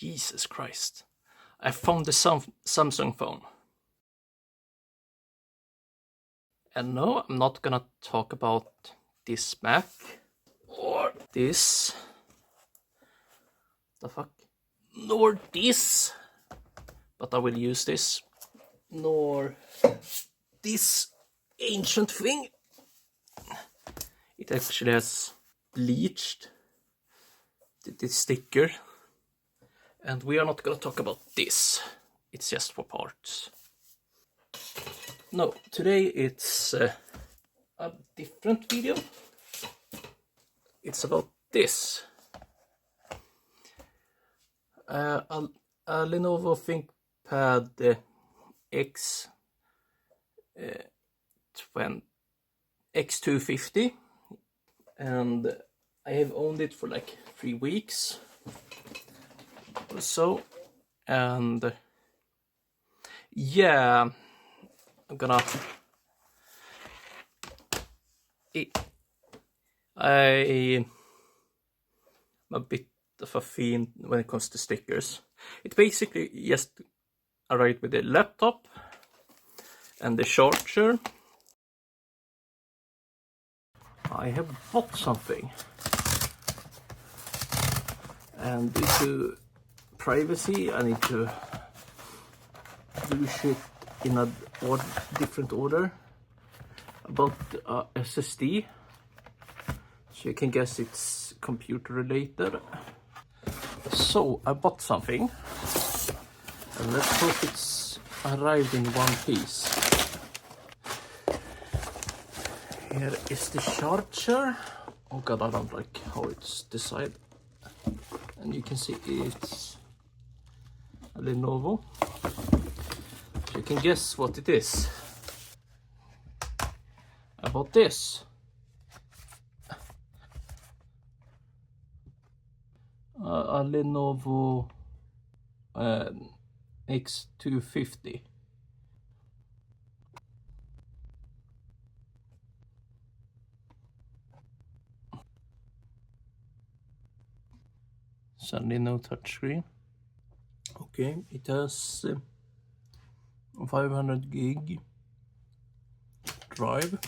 Jesus Christ. I found the Samsung phone. And no, I'm not gonna talk about this Mac or this. The fuck? Nor this. But I will use this. Nor this ancient thing. It actually has bleached this sticker. And we are not gonna talk about this. It's just for parts. No, today it's a different video. It's about this. A Lenovo ThinkPad X250, and I have owned it for like 3 weeks or so, and yeah, I'm gonna I'm a bit of a fiend when it comes to stickers. It basically just arrived with the laptop and the charger. I have bought something, and due to privacy I need to do shit in a different order. About SSD, so you can guess it's computer related. So I bought something, and let's hope it's arrived in one piece. Here is the charger. Oh god, I don't like how it's designed. And you can see it's a Lenovo. So you can guess what it is. About this. A Lenovo X250. Sadly no touchscreen. Okay, it has 500 gig drive.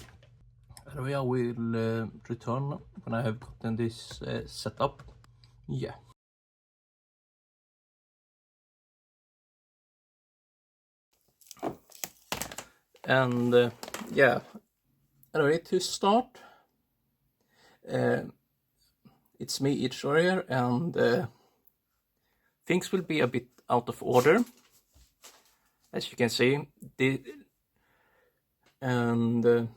Anyway, I will return when I have gotten this set up. Yeah. And yeah, anyway, to start, it's me, EH-Sora here, and things will be a bit out of order, as you can see, and a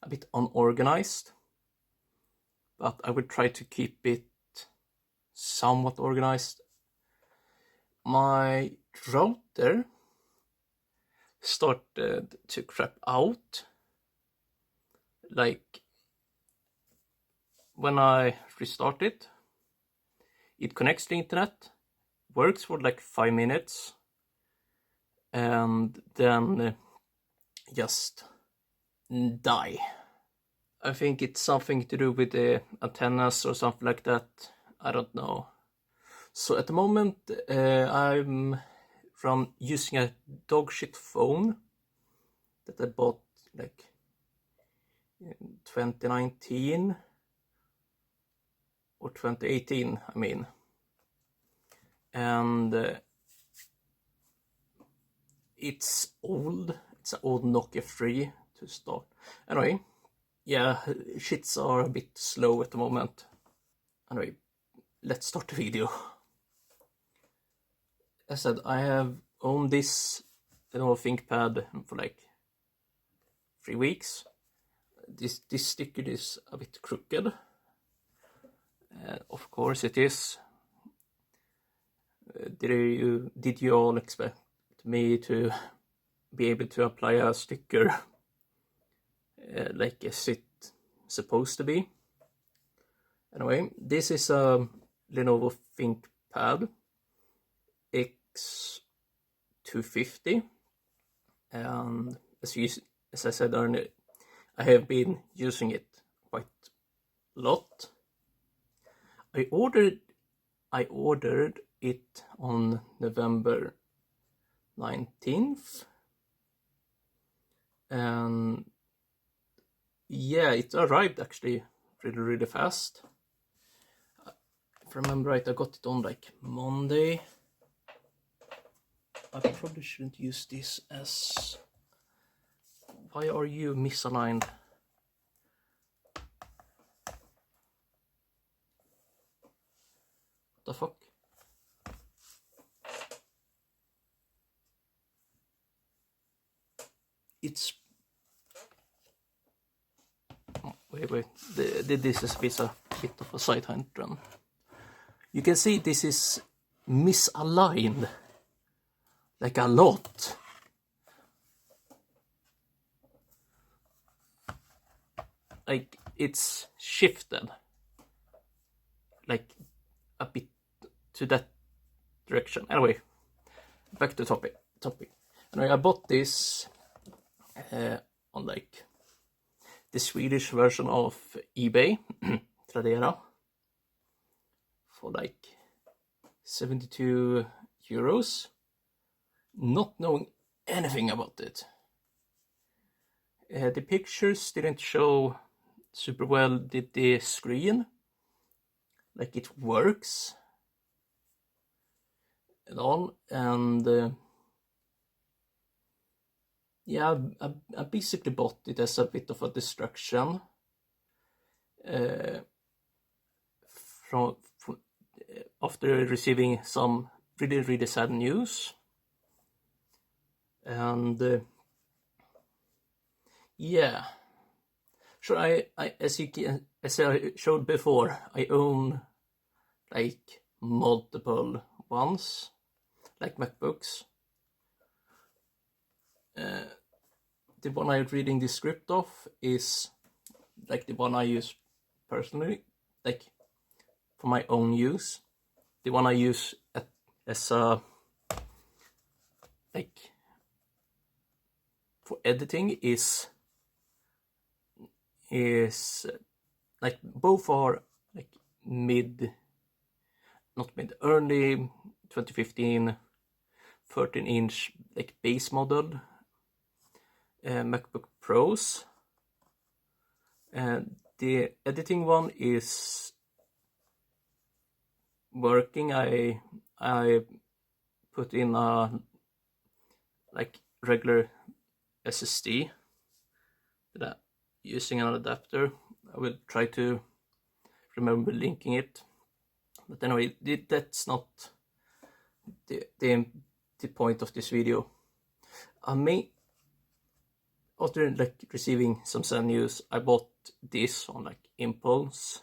bit unorganized, but I will try to keep it somewhat organized. My router started to crap out, like when I restart it, it connects to the internet, works for like 5 minutes, and then just die. I think it's something to do with the antennas or something like that. I don't know. So at the moment I'm using a dogshit phone that I bought like in 2019 or 2018, I mean. And it's old. It's an old Nokia 3 to start. Anyway, yeah, shits are a bit slow at the moment. Anyway, let's start the video. As I said, I have owned this Lenovo ThinkPad for like 3 weeks. This sticker is a bit crooked. Of course it is. Did you all expect me to be able to apply a sticker like as it's supposed to be? Anyway, this is a Lenovo ThinkPad X250, and as I said earlier, I have been using it quite a lot. I ordered it on November 19th. And yeah, it arrived actually really fast. If I remember right, I got it on like Monday. I probably shouldn't use this as... Why are you misaligned? What the fuck? It's... Wait. This is a bit of a side tangent. You can see this is misaligned. Like a lot. Like it's shifted. Like a bit to that direction. Anyway, back to topic. Anyway, I bought this on like the Swedish version of eBay, Tradera, for like 72 euros, not knowing anything about it. The pictures didn't show super well. Did the screen, like it works and all, and yeah, I basically bought it as a bit of a distraction from after receiving some really sad news, and yeah, sure. I as I showed before, I own like multiple ones, like MacBooks. The one I'm reading the script of is like the one I use personally, like for my own use. The one I use as a like for editing is like both are like early 2015 13-inch like base model MacBook Pros, and the editing one is working. I put in a like regular SSD that using an adapter. I will try to remember linking it, but anyway, that's not the point of this video. After like receiving some sad news, I bought this on like impulse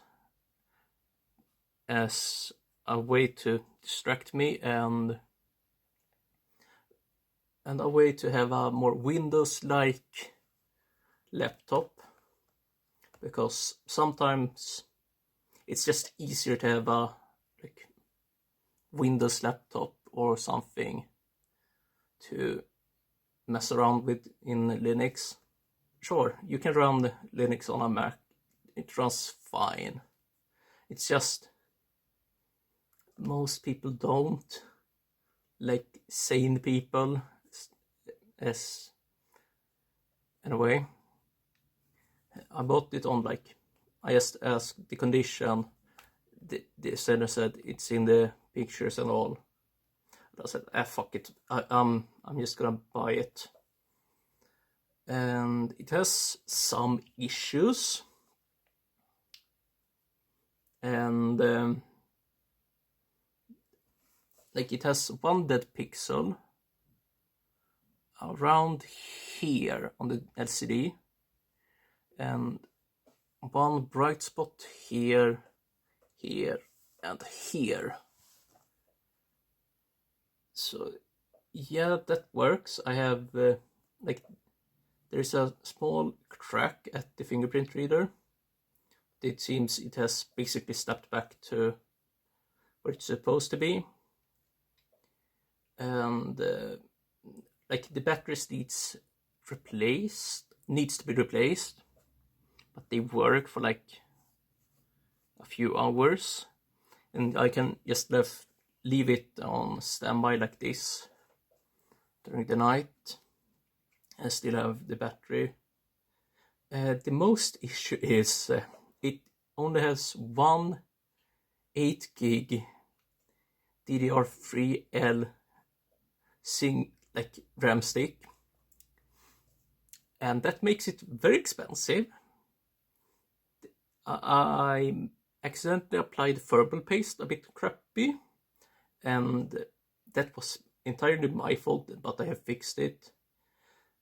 as a way to distract me and a way to have a more Windows-like laptop, because sometimes it's just easier to have a like Windows laptop or something to mess around with in Linux. Sure, you can run Linux on a Mac, it runs fine. It's just most people don't, like sane people, as anyway. I bought it on like, I just asked the condition, the seller said it's in the pictures and all. I said, fuck it, I'm just gonna buy it. And it has some issues, and like it has one dead pixel around here on the LCD, and one bright spot here, and here. So yeah, that works. I have like there's a small crack at the fingerprint reader. It seems it has basically snapped back to where it's supposed to be, and like the batteries needs to be replaced, but they work for like a few hours, and I can just leave it on standby like this during the night and still have the battery. The most issue is it only has one 8 gig DDR3L RAM stick, and that makes it very expensive. I accidentally applied thermal paste a bit crappy, and that was entirely my fault, but I have fixed it.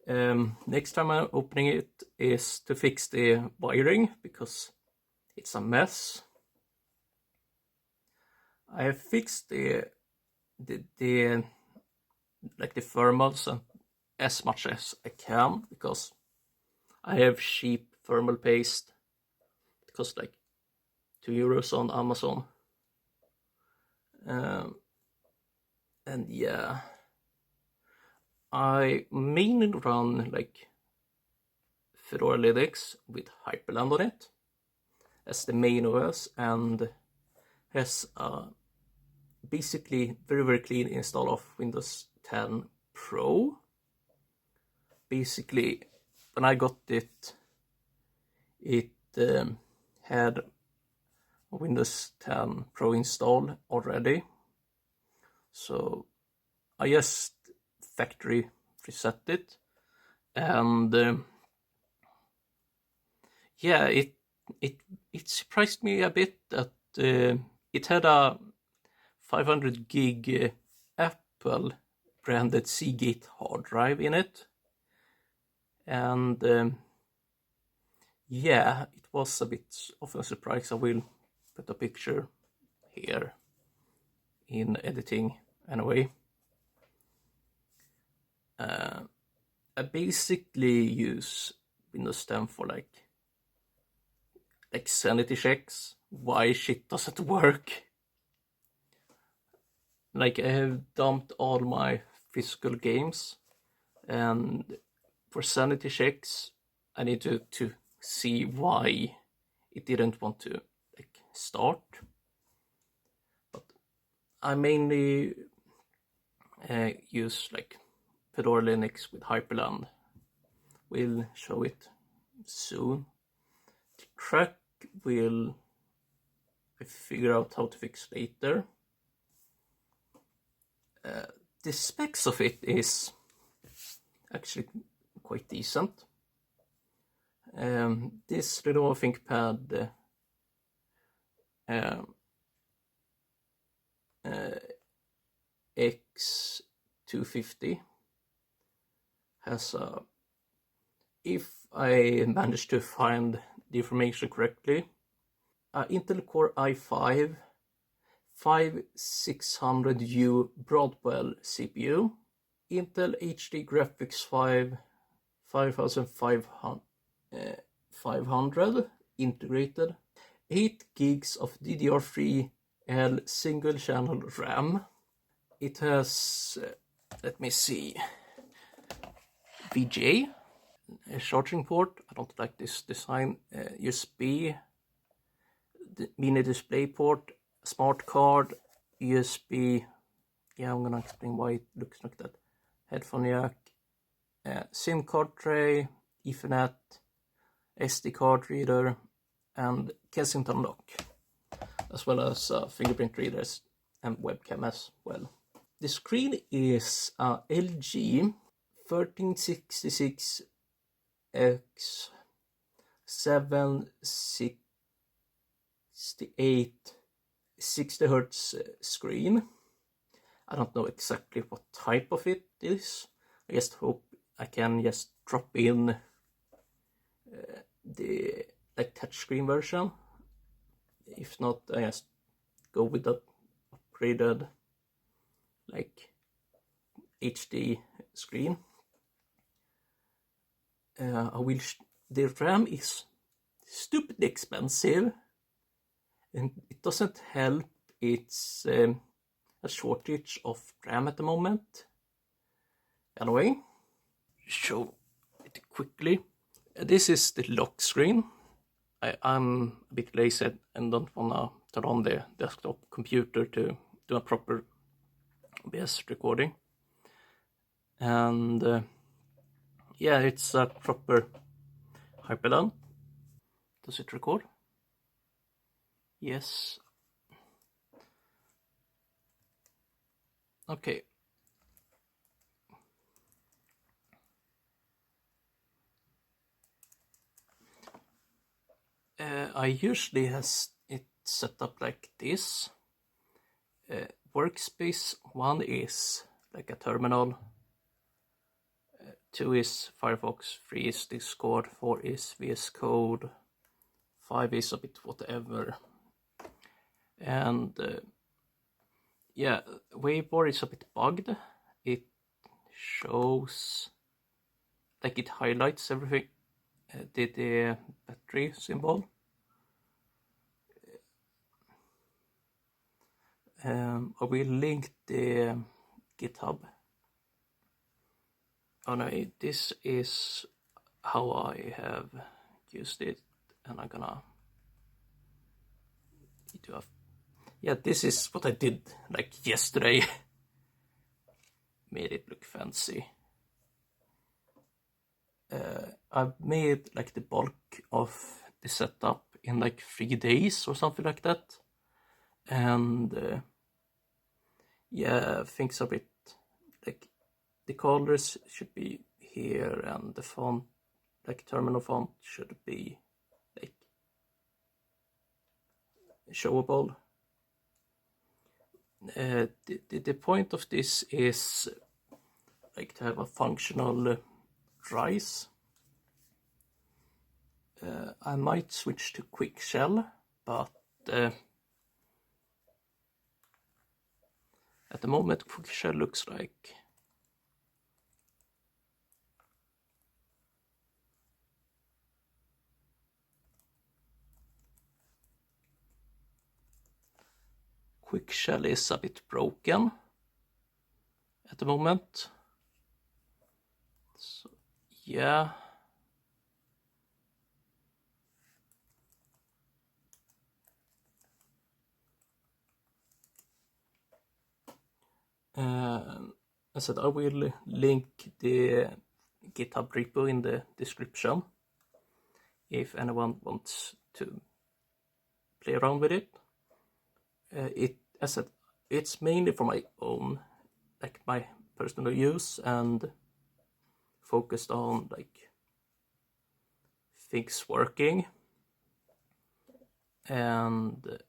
Next time I'm opening it is to fix the wiring, because it's a mess. I have fixed the thermals as much as I can, because I have cheap thermal paste. It costs like €2 on Amazon. And yeah, I mainly run like Fedora Linux with Hyperland on it as the main OS, and has basically very clean install of Windows 10 Pro. Basically, when I got it, it had Windows 10 Pro installed already, so I just factory reset it, and yeah, it surprised me a bit that it had a 500 gig Apple branded Seagate hard drive in it, and yeah, it was a bit of a surprise. I will put a picture here in editing anyway. I basically use Windows 10 for like sanity checks, why shit doesn't work. Like, I have dumped all my physical games, and for sanity checks I need to see why it didn't want to start. But I mainly use Fedora Linux with Hyperland. We'll show it soon. The crack will figure out how to fix later. The specs of it is actually quite decent. This Lenovo ThinkPad X250 has a, if I manage to find the information correctly, Intel Core i5 5600U Broadwell CPU, Intel HD Graphics 5500 integrated, 8 gigs of DDR3L single channel RAM. It has, let me see, VGA, a charging port. I don't like this design. USB, mini display port, smart card, USB. Yeah, I'm gonna explain why it looks like that. Headphone jack, SIM card tray, Ethernet, SD card reader, and Kensington lock, as well as fingerprint readers and webcam as well. The screen is LG 1366x 768 60Hz screen. I don't know exactly what type of it is. I just hope I can just drop in the touchscreen version. If not, I just go with the upgraded HD screen. The RAM is stupidly expensive, and it doesn't help. It's a shortage of RAM at the moment. Anyway, show it quickly. This is the lock screen. I'm a bit lazy and don't wanna turn on the desktop computer to do a proper OBS recording. And yeah, it's a proper Hyperland. Does it record? Yes. Okay. I usually has it set up like this. Workspace 1 is like a terminal, 2 is Firefox, 3 is Discord, 4 is VS Code, 5 is a bit whatever. And yeah, Waveboard is a bit bugged. It shows, like it highlights everything, the battery symbol. I will link the GitHub. Oh no, this is how I have used it, and I'm gonna do a, yeah, this is what I did like yesterday. Made it look fancy. I've made like the bulk of the setup in like 3 days or something like that. And yeah, things are a bit like the colors should be here, and the font, like terminal font, should be like showable. The point of this is like to have a functional rise. I might switch to quick shell, but at the moment quick shell looks like quick shell is a bit broken at the moment. So yeah. I said I will link the GitHub repo in the description if anyone wants to play around with it. As I said, it's mainly for my own, like my personal use, and focused on like things working. And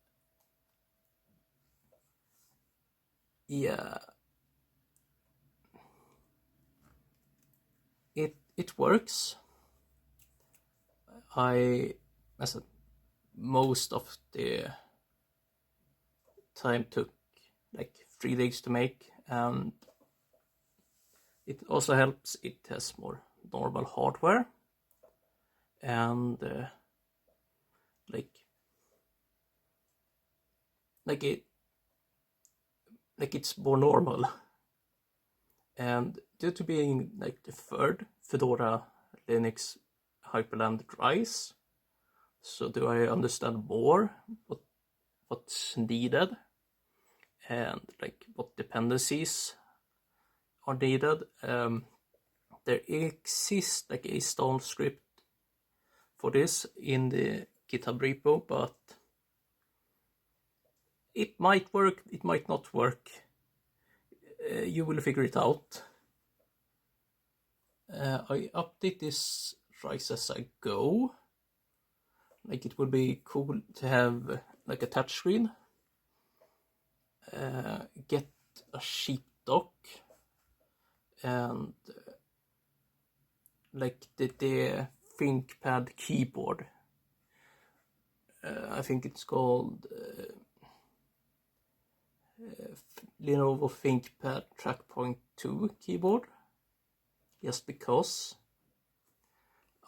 yeah, it works. I said most of the time took like 3 days to make, and it also helps it has more normal hardware, and it's more normal. And due to being like the third Fedora Linux Hyperland rise, so do I understand more what's needed and like what dependencies are needed. There exists like a install script for this in the GitHub repo, but it might work, it might not work. You will figure it out. I update this rise as I go. Like it would be cool to have like a touchscreen. Get a sheep dock, and like the ThinkPad keyboard. I think it's called Lenovo ThinkPad Trackpoint 2 keyboard. Just because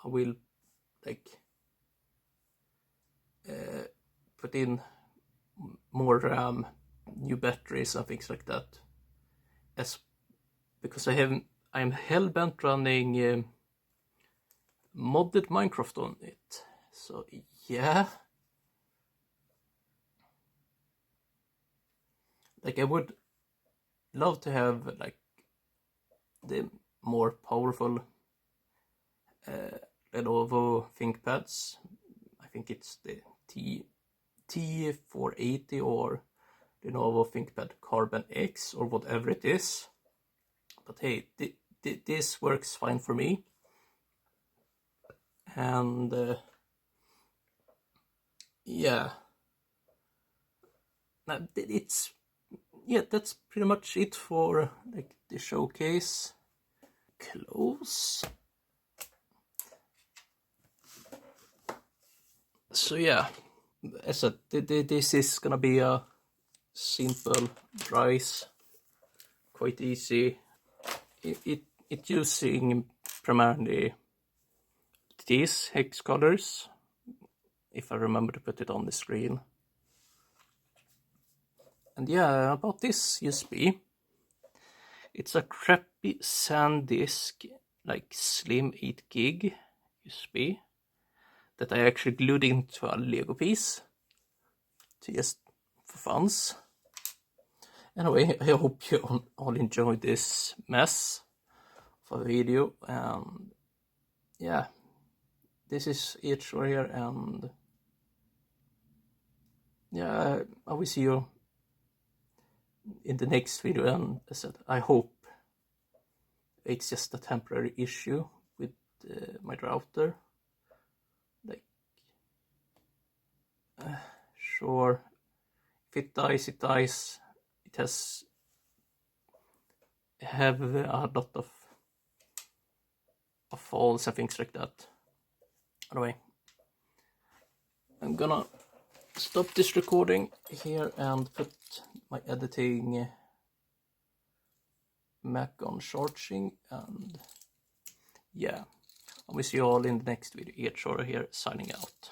I will like put in more RAM, new batteries and things like that. Because I'm hellbent running modded Minecraft on it. So yeah. like I would love to have like the more powerful Lenovo ThinkPads. I think it's the T480 or Lenovo ThinkPad Carbon X or whatever it is. But hey, this works fine for me. And yeah, that's pretty much it for like the showcase. Close. So yeah, as I said, this is gonna be a simple price, quite easy. It using primarily these hex colors, if I remember to put it on the screen. And yeah, about this USB, it's a crappy SanDisk, like slim 8 gig USB that I actually glued into a Lego piece to just for funs. Anyway, I hope you all enjoyed this mess of a video, and yeah, this is EH-Sora here, and yeah, I will see you in the next video. And as I said, I hope it's just a temporary issue with my router. Like, sure, if it dies, it dies. It has have a lot of faults and things like that. Anyway, I'm gonna stop this recording here and put my editing Mac on charging, and yeah, I will see you all in the next video. EH-Sora here, signing out.